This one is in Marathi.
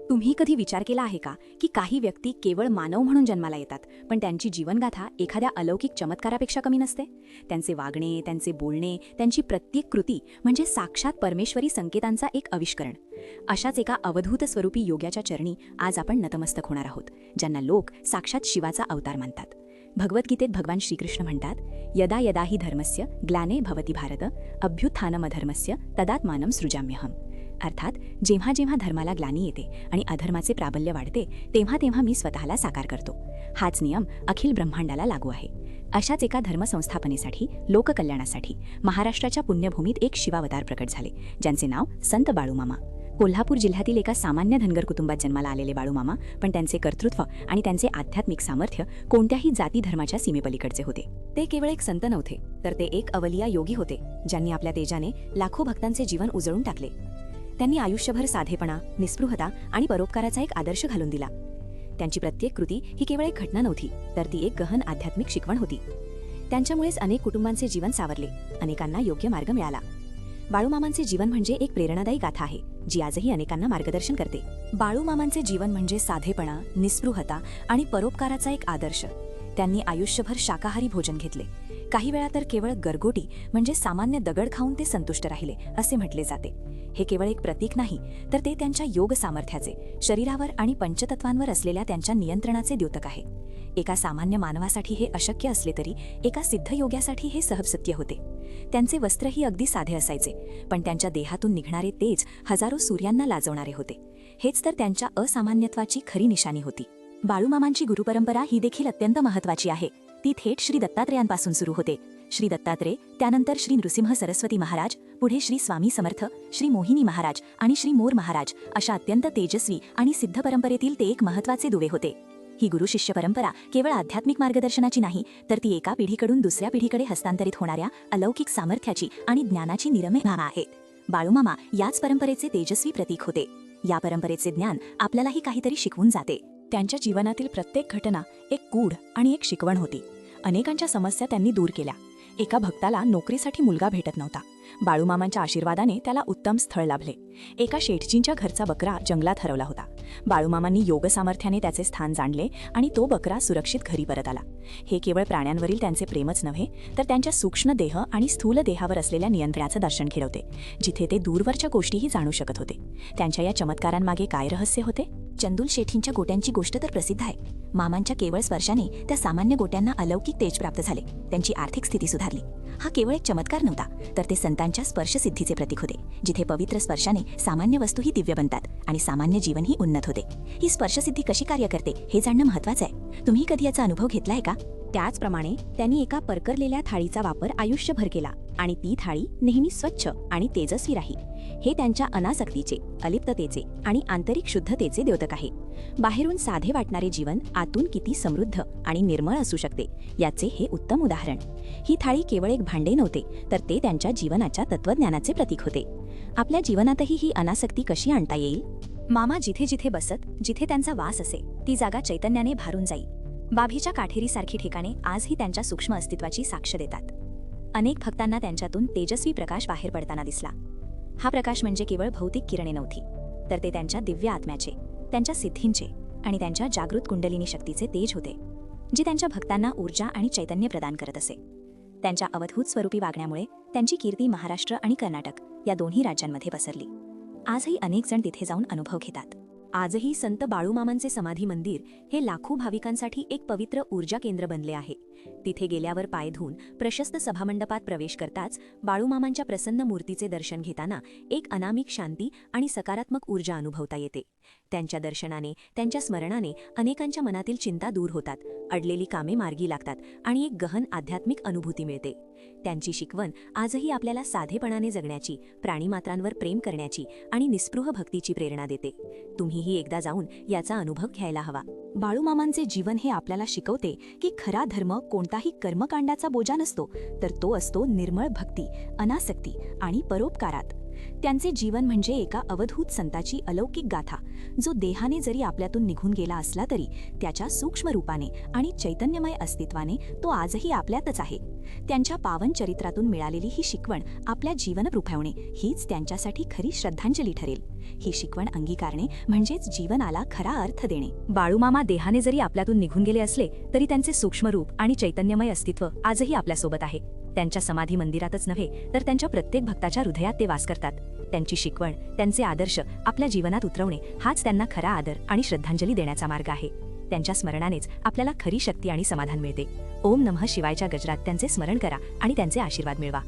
तुम्ही कधी विचार केला आहे का की काही व्यक्ती केवळ मानव म्हणून जन्माला येतात, पण त्यांची जीवनगाथा एखाद्या अलौकिक चमत्कारापेक्षा कमी नसते? त्यांचे वागणे, त्यांचे बोलणे, त्यांची प्रत्येक कृती म्हणजे साक्षात परमेश्वरी संकेतांचा एक आविष्करण. अशाच एका अवधूत स्वरूपी योग्याच्या चरणी आज आपण नतमस्तक होणार आहोत, ज्यांना लोक साक्षात शिवाचा अवतार मानतात. भगवद्गीतेत भगवान श्रीकृष्ण म्हणतात, यदा यदा हि धर्मस्य ग्लाने भवति भारत अभ्युत्थानमधर्मस्य तदात्मानं सृजाम्यहम. अर्थात जेव्हा जेव्हा धर्माला ग्लानी येते आणि अधर्माचे प्राबल्य वाढते, तेव्हा तेव्हा मी स्वतःला साकार करतो. हाच नियम अखिल ब्रह्मांडाला लागू आहे. अशाच एका धर्मसंस्थापनेसाठी, लोककल्याणासाठी महाराष्ट्राच्या पुण्यभूमीत एक शिवावतार प्रकट झाले, ज्यांचे नाव संत बाळूमामा. कोल्हापूर जिल्ह्यातील एका सामान्य धनगर कुटुंबात जन्माला आलेले बाळूमामा, पण त्यांचे कर्तृत्व आणि त्यांचे आध्यात्मिक सामर्थ्य कोणत्याही जाती धर्माच्या सीमेपलीकडचे होते. ते केवळ एक संत नव्हते, तर ते एक अवलिया योगी होते, ज्यांनी आपल्या तेजाने लाखो भक्तांचे जीवन उजळून टाकले. त्यांनी आयुष्यभर साधेपणा, निस्पृहता आणि परोपकाराचा एक आदर्श घालून दिला. त्यांची प्रत्येक कृती ही केवळ एक घटना नव्हती, तर ती एक गहन आध्यात्मिक शिकवण होती. त्यांच्यामुळेच अनेक कुटुंबांचे जीवन सावरले, अनेकांना योग्य मार्ग मिळाला. बाळूमामांचे जीवन म्हणजे एक प्रेरणादायी गाथा आहे, जी आजही अनेकांना मार्गदर्शन करते. बाळूमामांचे जीवन म्हणजे साधेपणा, निस्पृहता आणि परोपकाराचा एक आदर्श. त्यांनी आयुष्यभर शाकाहारी भोजन घेतले. काही वेळा तर केवळ गरगोटी म्हणजे सामान्य दगड खाऊन ते संतुष्ट राहिले असे म्हटले जाते. हे केवळ एक प्रतीक नाही, तर ते त्यांच्या योग सामर्थ्याचे, शरीरावर आणि पंचतत्वांवर असलेल्या त्यांच्या नियंत्रणाचे द्योतक आहे. एका सामान्य मानवासाठी हे अशक्य असले तरी एका सिद्ध योग्यासाठी हे सहजशक्य होते. त्यांचे वस्त्रही अगदी साधे असायचे, पण त्यांच्या देहातून निघणारे तेज हजारो सूर्यांना लाजवणारे होते. हेच तर त्यांच्या असामान्यत्वाची खरी निशाणी होती. बाळूमामांची गुरुपरंपरा ही देखील अत्यंत महत्त्वाची आहे. ती थेट श्री दत्तात्रेयांपासून सुरू होते. श्री दत्तात्रेय, त्यानंतर श्री नृसिंह सरस्वती महाराज, पुढे श्री स्वामी समर्थ, श्री मोहिनी महाराज आणि श्री मोर महाराज अशा अत्यंत तेजस्वी आणि सिद्ध परंपरेतील ते एक महत्त्वाचे दुवे होते. ही गुरुशिष्य परंपरा केवळ आध्यात्मिक मार्गदर्शनाची नाही, तर ती एका पिढीकडून दुसऱ्या पिढीकडे हस्तांतरित होणाऱ्या अलौकिक सामर्थ्याची आणि ज्ञानाची निरमे आहे. बाळूमामा याच परंपरेचे तेजस्वी प्रतीक होते. या परंपरेचे ज्ञान आपल्यालाही काहीतरी शिकवून जाते. त्यांच्या जीवनातील प्रत्येक घटना एक गूढ आणि एक शिकवण होती. अनेकांच्या समस्या त्यांनी दूर केल्या. एका भक्ताला नोकरीसाठी मुलगा भेटत नव्हता. बाळूमामांच्या आशीर्वादाने त्याला उत्तम स्थळ लाभले. एका शेठजींच्या घरचा बकरा जंगलात हरवला होता. बाळूमामांनी योग सामर्थ्याने त्याचे स्थान जाणले आणि तो बकरा सुरक्षित घरी परत आला. हे केवळ प्राण्यांवरील त्यांचे प्रेमच नव्हे, तर त्यांच्या सूक्ष्म देह आणि स्थूल देहावर असलेल्या नियंत्रणाचं दर्शन घडवते, जिथे ते दूरवरच्या गोष्टीही जाणू शकत होते. त्यांच्या या चमत्कारांमागे काय रहस्य होते? चंदुल शेठींच्या गोट्यांची गोष्ट तर प्रसिद्ध आहे. मामांच्या केवळ स्पर्शाने त्या सामान्य गोट्यांना अलौकिक तेज प्राप्त झाले. त्यांची आर्थिक स्थिती सुधारली. हा केवळ एक चमत्कार नव्हता, तर ते संतांच्या स्पर्शसिद्धीचे प्रतीक होते, जिथे पवित्र स्पर्शाने सामान्य वस्तूही दिव्य बनतात आणि सामान्य जीवनही उन्नत होते. ही स्पर्शसिद्धी कशी कार्य करते हे जाणणं महत्त्वाचं आहे. तुम्ही कधी याचा अनुभव घेतलाय का? त्याचप्रमाणे त्यांनी एका परकरलेल्या थाळीचा वापर आयुष्यभर केला आणि ती थाळी नेहमी स्वच्छ आणि तेजस्वी राही. हे त्यांच्या अनासक्तीचे, अलिप्ततेचे आणि आंतरिक शुद्धतेचे द्योतक आहे. बाहेरून साधे वाटणारे जीवन आतून किती समृद्ध आणि निर्मळ असू शकते याचे हे उत्तम उदाहरण. ही थाळी केवळ एक भांडे नव्हते, तर ते त्यांच्या जीवनाच्या तत्वज्ञानाचे प्रतीक होते. आपल्या जीवनातही ही अनासक्ती कशी आणता येईल? मामा जिथे जिथे बसत, जिथे त्यांचा वास असे, ती जागा चैतन्याने भारून जाई. बाभीच्या काठेरीसारखी ठिकाणे आजही त्यांच्या सूक्ष्म अस्तित्वाची साक्ष देतात. अनेक भक्तांना त्यांच्यातून तेजस्वी प्रकाश बाहेर पडताना दिसला. हा प्रकाश म्हणजे केवळ भौतिक किरणे नव्हती, तर ते त्यांच्या दिव्य आत्म्याचे, त्यांच्या सिद्धींचे आणि त्यांच्या जागृत कुंडलिनी शक्तीचे तेज होते, जे त्यांच्या भक्तांना ऊर्जा आणि चैतन्य प्रदान करत असे. त्यांच्या अवधूत स्वरूपी वागण्यामुळे त्यांची कीर्ती महाराष्ट्र आणि कर्नाटक या दोन्ही राज्यांमध्ये पसरली. आजही अनेक जण तिथे जाऊन अनुभव घेतात. आजही संत बाळूमामांचे समाधी मंदिर हे लाखो भाविकांसाठी एक पवित्र ऊर्जा केंद्र बनले आहे. तिथे गेल्यावर पाय धुवून प्रशस्त सभामंडपात प्रवेश करताच बाळूमामांच्या प्रसन्न मूर्तीचे दर्शन घेताना एक अनामिक शांती आणि सकारात्मक ऊर्जा अनुभवता येते. त्यांच्या दर्शनाने, त्यांच्या स्मरणाने अनेकांच्या मनातील चिंता दूर होतात, अडलेली कामे मार्गी लागतात आणि एक गहन आध्यात्मिक अनुभूती मिळते. त्यांची शिकवण आजही आपल्याला साधेपणाने जगण्याची, प्राणीमात्रांवर प्रेम करण्याची आणि निस्पृह भक्तीची प्रेरणा देते. तुम्हीही एकदा जाऊन याचा अनुभव घ्यायला हवा. बाळूमामांचे जीवन हे आपल्याला शिकवते की खरा धर्म कोणताही कर्मकांडाचा बोजा नसतो, तर तो असतो निर्मळ भक्ती, अनासक्ती आणि परोपकारात. त्यांचे जीवन म्हणजे एका अवधूत संताची अलौकिक गाथा, जो देहाने जरी आपल्यातून निघून गेला असला तरी त्याच्या सूक्ष्म रूपाने आणि चैतन्यमय अस्तित्वाने तो आजही आपल्यातच आहे. त्यांच्या पावन चरित्रातून मिळालेली ही शिकवण आपल्या जीवन रुपवणे हीच त्यांच्यासाठी खरी श्रद्धांजली ठरेल. ही शिकवण अंगीकारणे म्हणजेच जीवनाला खरा अर्थ देणे. बाळूमामा देहाने जरी आपल्यातून निघून गेले असले तरी त्यांचे सूक्ष्म रूप आणि चैतन्यमय अस्तित्व आजही आपल्यासोबत आहे. त्यांच्या समाधी मंदिरातच नव्हे तर त्यांच्या प्रत्येक भक्ताच्या हृदयात ते वास करतात. त्यांची शिकवण, त्यांचे आदर्श आपल्या जीवनात उतरवणे हाच त्यांना खरा आदर आणि श्रद्धांजली देण्याचा मार्ग आहे. त्यांच्या स्मरणानेच आपल्याला खरी शक्ती आणि समाधान मिळते. ओम नमः शिवायच्या गजरात त्यांचे स्मरण करा आणि त्यांचे आशीर्वाद मिळवा.